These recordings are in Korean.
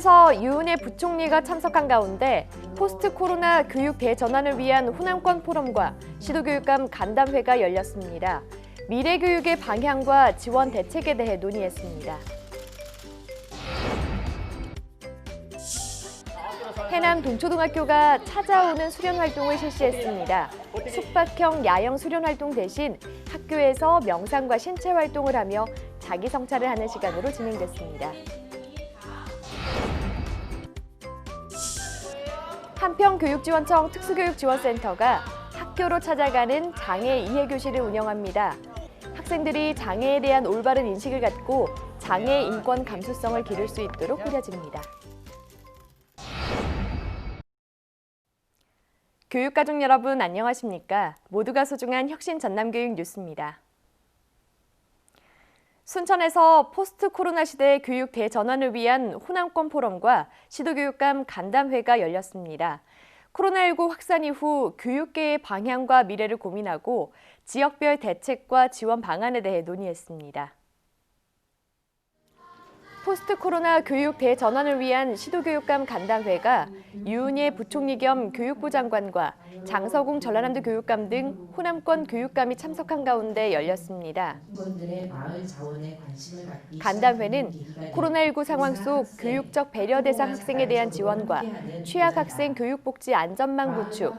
순천에서 유은혜 부총리가 참석한 가운데 포스트 코로나 교육 대전환을 위한 호남권 포럼과 시도교육감 간담회가 열렸습니다. 미래 교육의 방향과 지원 대책에 대해 논의했습니다. 해남 동초등학교가 찾아오는 수련 활동을 실시했습니다. 숙박형 야영 수련 활동 대신 학교에서 명상과 신체 활동을 하며 자기 성찰을 하는 시간으로 진행됐습니다. 한평교육지원청 특수교육지원센터가 학교로 찾아가는 장애 이해 교실을 운영합니다. 학생들이 장애에 대한 올바른 인식을 갖고 장애 인권 감수성을 기를 수 있도록 꾸려집니다. 교육가족 여러분 안녕하십니까? 모두가 소중한 혁신 전남교육 뉴스입니다. 순천에서 포스트 코로나 시대 교육 대전환을 위한 호남권 포럼과 시도교육감 간담회가 열렸습니다. 코로나19 확산 이후 교육계의 방향과 미래를 고민하고 지역별 대책과 지원 방안에 대해 논의했습니다. 포스트 코로나 교육 대전환을 위한 시도교육감 간담회가 유은혜 부총리 겸 교육부 장관과 장서공 전라남도 교육감 등 호남권 교육감이 참석한 가운데 열렸습니다. 간담회는 코로나19 상황 속 교육적 배려 대상 학생에 대한 지원과 취약학생 교육복지 안전망 구축,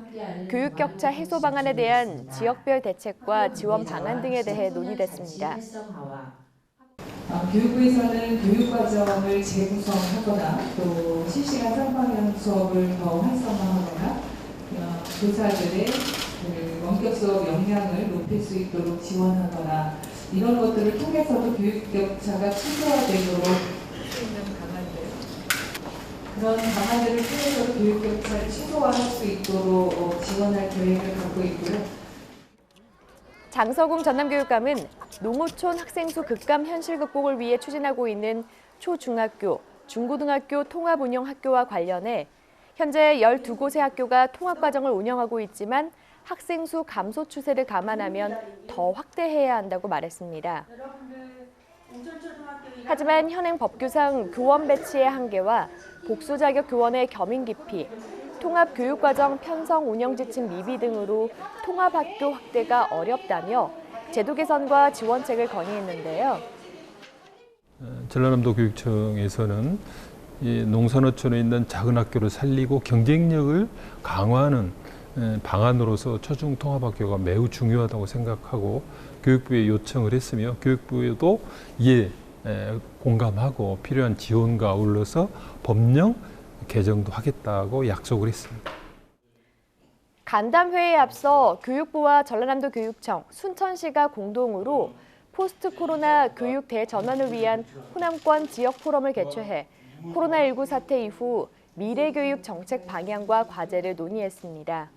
교육 격차 해소 방안에 대한 지역별 대책과 지원 방안 등에 대해 논의됐습니다. 교육부에서는 교육과정을 재구성하거나 또 실시간 쌍방향 수업을 더 활성화하거나 교사들의 원격 수업 역량을 높일 수 있도록 지원하거나 이런 것들을 통해서도 교육 격차가 최소화되도록 수 있는 방안들, 그런 방안들을 통해서도 교육 격차를 최소화할 수 있도록 지원할 계획을 갖고 있고요. 장서공 전남교육감은 농어촌 학생 수 급감 현실 극복을 위해 추진하고 있는 초중학교, 중고등학교 통합운영학교와 관련해 현재 12곳의 학교가 통합과정을 운영하고 있지만 학생 수 감소 추세를 감안하면 더 확대해야 한다고 말했습니다. 하지만 현행 법규상 교원 배치의 한계와 복수 자격 교원의 겸임 깊이, 통합교육과정 편성 운영 지침 미비 등으로 통합학교 확대가 어렵다며 제도 개선과 지원책을 건의했는데요. 전라남도 교육청에서는 이 농산어촌에 있는 작은 학교를 살리고 경쟁력을 강화하는 방안으로서 초중 통합학교가 매우 중요하다고 생각하고 교육부에 요청을 했으며 교육부에도 이에 공감하고 필요한 지원과 아울러서 법령 개정도 하겠다고 약속을 했습니다. 간담회에 앞서 교육부와 전라남도 교육청, 순천시가 공동으로 포스트 코로나 교육 대전환을 위한 호남권 지역 포럼을 개최해 코로나19 사태 이후 미래교육 정책 방향과 과제를 논의했습니다.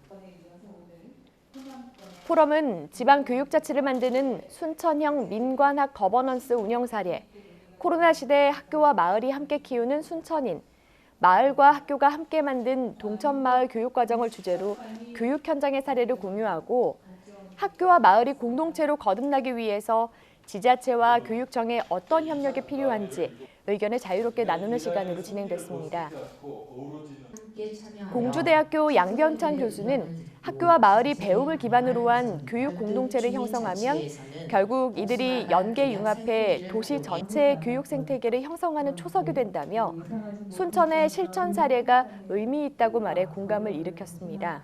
포럼은 지방교육자치를 만드는 순천형 민관학 거버넌스 운영 사례, 코로나 시대 학교와 마을이 함께 키우는 순천인, 마을과 학교가 함께 만든 동천마을 교육과정을 주제로 교육 현장의 사례를 공유하고 학교와 마을이 공동체로 거듭나기 위해서 지자체와 교육청에 어떤 협력이 필요한지 의견을 자유롭게 나누는 시간으로 진행됐습니다. 공주대학교 양변찬 교수는 학교와 마을이 배움을 기반으로 한 교육 공동체를 형성하면 결국 이들이 연계 융합해 도시 전체의 교육 생태계를 형성하는 초석이 된다며 순천의 실천 사례가 의미 있다고 말해 공감을 일으켰습니다.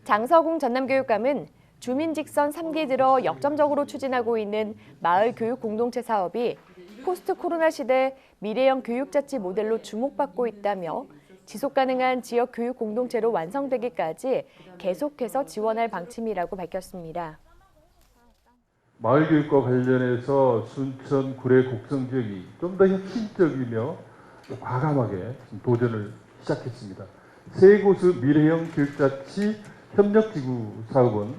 장서공 전남교육감은 주민 직선 3기 들어 역점적으로 추진하고 있는 마을 교육 공동체 사업이 포스트 코로나 시대 미래형 교육자치 모델로 주목받고 있다며 지속가능한 지역 교육 공동체로 완성되기까지 계속해서 지원할 방침이라고 밝혔습니다. 마을 교육과 관련해서 순천, 구례, 곡성 지역이 좀 더 혁신적이며 과감하게 도전을 시작했습니다. 세 곳의 미래형 교육자치 협력지구 사업은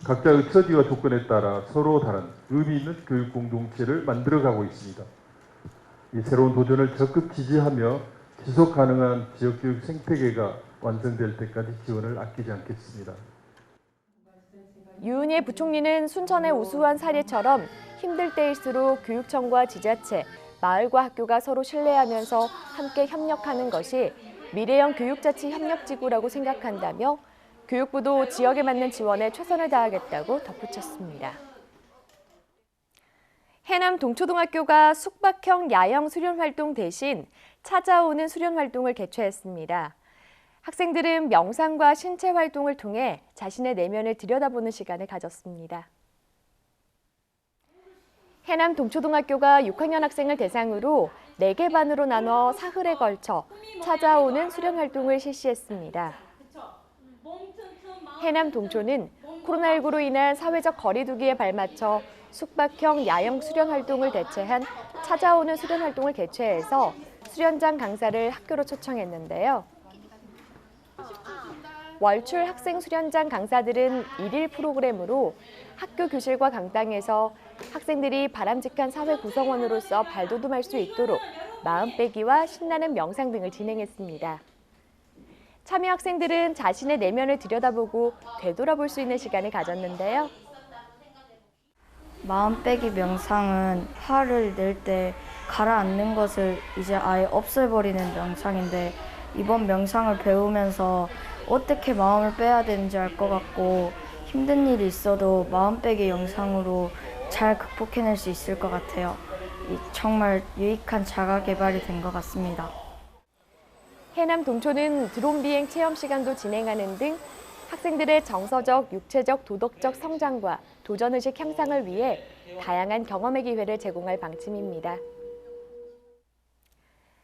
각자의 처지와 조건에 따라 서로 다른 의미 있는 교육 공동체를 만들어가고 있습니다. 이 새로운 도전을 적극 지지하며 지속 가능한 지역 교육 생태계가 완성될 때까지 지원을 아끼지 않겠습니다. 유은혜 부총리는 순천의 우수한 사례처럼 힘들 때일수록 교육청과 지자체, 마을과 학교가 서로 신뢰하면서 함께 협력하는 것이 미래형 교육자치 협력지구라고 생각한다며 교육부도 지역에 맞는 지원에 최선을 다하겠다고 덧붙였습니다. 해남 동초등학교가 숙박형 야영 수련활동 대신 찾아오는 수련활동을 개최했습니다. 학생들은 명상과 신체 활동을 통해 자신의 내면을 들여다보는 시간을 가졌습니다. 해남 동초등학교가 6학년 학생을 대상으로 4개 반으로 나눠 사흘에 걸쳐 찾아오는 수련활동을 실시했습니다. 해남 동초는 코로나19로 인한 사회적 거리두기에 발맞춰 숙박형 야영 수련활동을 대체한 찾아오는 수련활동을 개최해서 수련장 강사를 학교로 초청했는데요. 월출 학생 수련장 강사들은 1일 프로그램으로 학교 교실과 강당에서 학생들이 바람직한 사회 구성원으로서 발돋움할 수 있도록 마음빼기와 신나는 명상 등을 진행했습니다. 참여 학생들은 자신의 내면을 들여다보고 되돌아볼 수 있는 시간을 가졌는데요. 마음빼기 명상은 화를 낼 때 가라앉는 것을 이제 아예 없애버리는 명상인데 이번 명상을 배우면서 어떻게 마음을 빼야 되는지 알 것 같고 힘든 일이 있어도 마음빼기 영상으로 잘 극복해낼 수 있을 것 같아요. 정말 유익한 자가개발이 된 것 같습니다. 해남 동초는 드론 비행 체험 시간도 진행하는 등 학생들의 정서적, 육체적, 도덕적 성장과 도전의식 향상을 위해 다양한 경험의 기회를 제공할 방침입니다.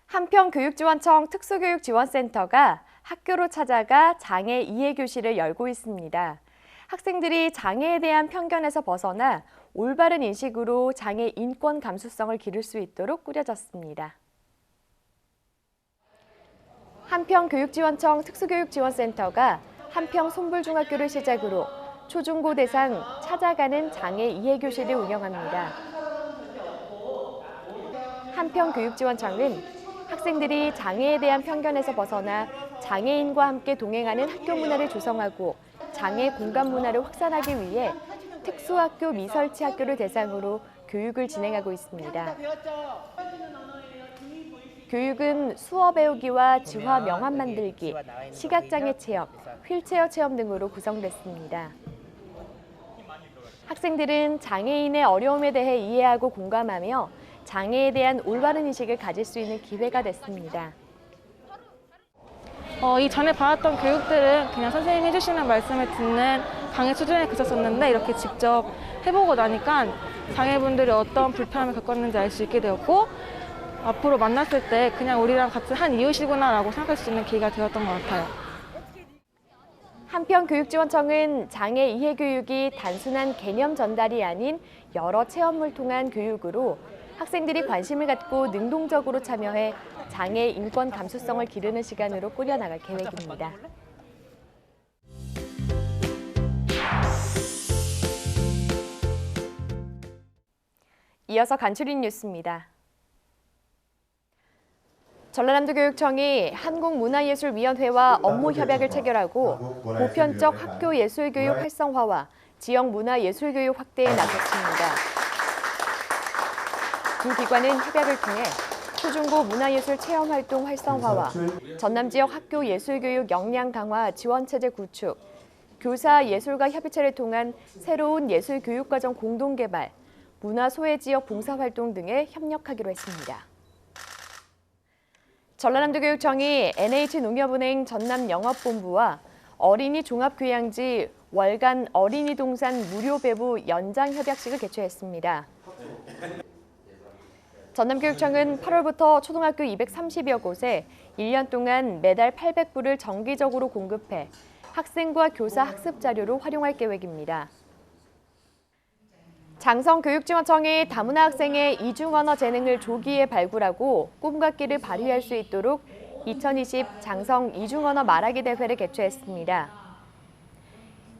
한편 교육지원청 특수교육지원센터가 학교로 찾아가 장애 이해 교실을 열고 있습니다. 학생들이 장애에 대한 편견에서 벗어나 올바른 인식으로 장애 인권 감수성을 기를 수 있도록 꾸려졌습니다. 한평 교육지원청 특수교육지원센터가 한평 손불중학교를 시작으로 초중고 대상 찾아가는 장애 이해 교실을 운영합니다. 한평 교육지원청은 학생들이 장애에 대한 편견에서 벗어나 장애인과 함께 동행하는 학교 문화를 조성하고 장애 공간 문화를 확산하기 위해 특수학교 미설치 학교를 대상으로 교육을 진행하고 있습니다. 교육은 수어 배우기와 지화 명함 만들기, 시각장애 체험, 휠체어 체험 등으로 구성됐습니다. 학생들은 장애인의 어려움에 대해 이해하고 공감하며 장애에 대한 올바른 인식을 가질 수 있는 기회가 됐습니다. 이전에 받았던 교육들은 그냥 선생님이 해주시는 말씀을 듣는 강의 수준에 그쳤었는데 이렇게 직접 해보고 나니까 장애분들이 어떤 불편함을 겪었는지 알 수 있게 되었고 앞으로 만났을 때 그냥 우리랑 같이 한 이웃이구나라고 생각할 수 있는 기회가 되었던 것 같아요. 한편 교육지원청은 장애 이해 교육이 단순한 개념 전달이 아닌 여러 체험을 통한 교육으로 학생들이 관심을 갖고 능동적으로 참여해 장애 인권 감수성을 기르는 시간으로 꾸려나갈 계획입니다. 이어서 간추린 뉴스입니다. 전라남도교육청이 한국문화예술위원회와 업무 협약을 체결하고 보편적 학교 예술교육 활성화와 지역 문화예술교육 확대에 나섰습니다. 두 기관은 협약을 통해 초중고 문화예술 체험활동 활성화와 전남 지역 학교 예술교육 역량 강화 지원체제 구축, 교사 예술가 협의체를 통한 새로운 예술교육과정 공동개발, 문화소외지역 봉사활동 등에 협력하기로 했습니다. 전라남도교육청이 NH농협은행 전남영업본부와 어린이 종합교양지 월간 어린이 동산 무료 배부 연장 협약식을 개최했습니다. 전남교육청은 8월부터 초등학교 230여 곳에 1년 동안 매달 800부를 정기적으로 공급해 학생과 교사 학습 자료로 활용할 계획입니다. 장성교육지원청이 다문화 학생의 이중언어 재능을 조기에 발굴하고 꿈과 끼를 발휘할 수 있도록 2020 장성 이중언어 말하기 대회를 개최했습니다.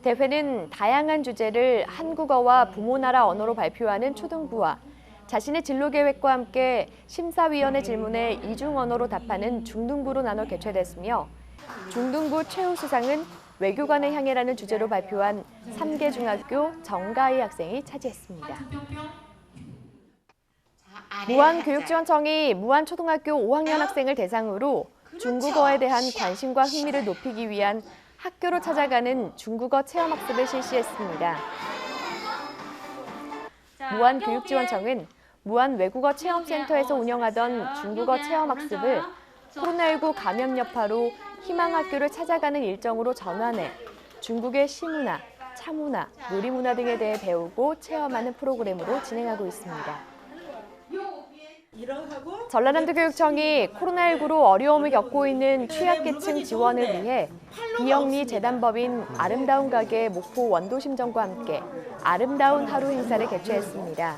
대회는 다양한 주제를 한국어와 부모 나라 언어로 발표하는 초등부와 자신의 진로 계획과 함께 심사위원의 질문에 이중언어로 답하는 중등부로 나눠 개최됐으며 중등부 최우 수상은 외교관의 향해라는 주제로 발표한 3개 중학교 정가희 학생이 차지했습니다. 무안교육지원청이 무안초등학교 5학년 학생을 대상으로 중국어에 대한 관심과 흥미를 높이기 위한 학교로 찾아가는 중국어 체험학습을 실시했습니다. 무안교육지원청은 무안외국어체험센터에서 운영하던 중국어 체험학습을 코로나19 감염 여파로 희망학교를 찾아가는 일정으로 전환해 중국의 시문화, 차문화, 놀이문화 등에 대해 배우고 체험하는 프로그램으로 진행하고 있습니다. 전라남도교육청이 코로나19로 어려움을 겪고 있는 취약계층 지원을 위해 비영리 재단법인 아름다운 가게 목포 원도심정과 함께 아름다운 하루 행사를 개최했습니다.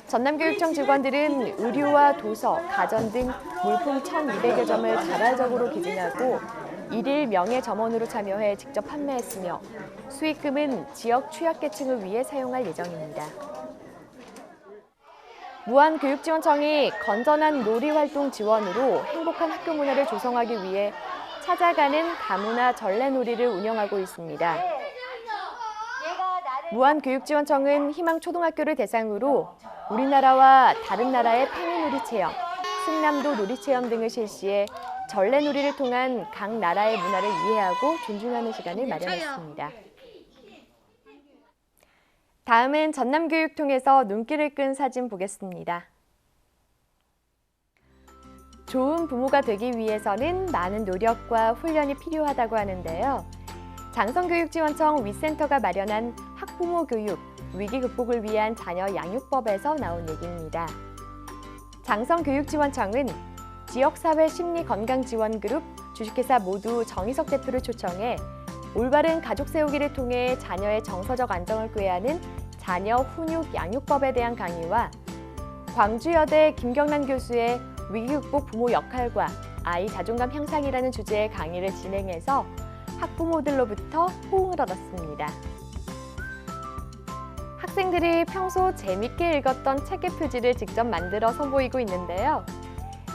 전남교육청 직원들은 의류와 도서, 가전 등 물품 1,200여 점을 자발적으로 기증하고 일일 명예점원으로 참여해 직접 판매했으며 수익금은 지역 취약계층을 위해 사용할 예정입니다. 무안교육지원청이 건전한 놀이활동 지원으로 행복한 학교 문화를 조성하기 위해 찾아가는 다문화 전래놀이를 운영하고 있습니다. 무안교육지원청은 희망초등학교를 대상으로 우리나라와 다른 나라의 팽이놀이 체험, 승남도 놀이 체험 등을 실시해 전래놀이를 통한 각 나라의 문화를 이해하고 존중하는 시간을 마련했습니다. 다음은 전남교육통에서 눈길을 끈 사진 보겠습니다. 좋은 부모가 되기 위해서는 많은 노력과 훈련이 필요하다고 하는데요. 장성교육지원청 위센터가 마련한 학부모 교육, 위기 극복을 위한 자녀 양육법에서 나온 얘기입니다. 장성교육지원청은 지역사회 심리건강지원그룹, 주식회사 모두 정희석 대표를 초청해 올바른 가족 세우기를 통해 자녀의 정서적 안정을 꾀하는 자녀 훈육 양육법에 대한 강의와 광주여대 김경란 교수의 위기극복 부모 역할과 아이 자존감 향상이라는 주제의 강의를 진행해서 학부모들로부터 호응을 얻었습니다. 학생들이 평소 재밌게 읽었던 책의 표지를 직접 만들어 선보이고 있는데요.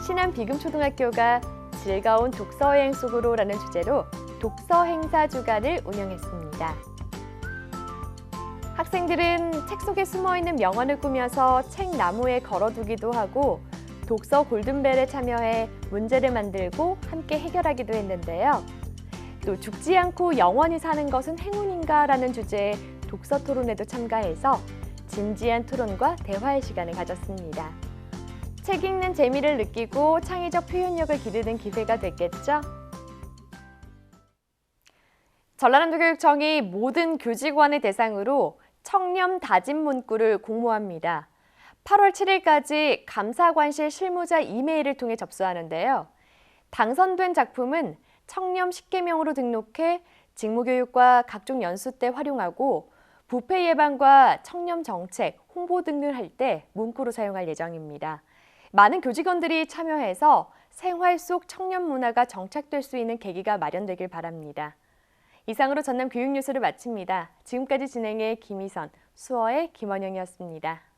신안 비금초등학교가 즐거운 독서여행 속으로라는 주제로 독서 행사 주간을 운영했습니다. 학생들은 책 속에 숨어있는 명언을 꾸며서 책 나무에 걸어두기도 하고 독서 골든벨에 참여해 문제를 만들고 함께 해결하기도 했는데요. 또 죽지 않고 영원히 사는 것은 행운인가? 라는 주제의 독서 토론에도 참가해서 진지한 토론과 대화의 시간을 가졌습니다. 책 읽는 재미를 느끼고 창의적 표현력을 기르는 기회가 됐겠죠? 전라남도교육청이 모든 교직원을 대상으로 청렴 다짐 문구를 공모합니다. 8월 7일까지 감사관실 실무자 이메일을 통해 접수하는데요. 당선된 작품은 청렴 10계명으로 등록해 직무교육과 각종 연수 때 활용하고 부패 예방과 청렴 정책, 홍보 등을 할 때 문구로 사용할 예정입니다. 많은 교직원들이 참여해서 생활 속 청렴 문화가 정착될 수 있는 계기가 마련되길 바랍니다. 이상으로 전남 교육 뉴스를 마칩니다. 지금까지 진행해 김희선, 수어의 김원영이었습니다.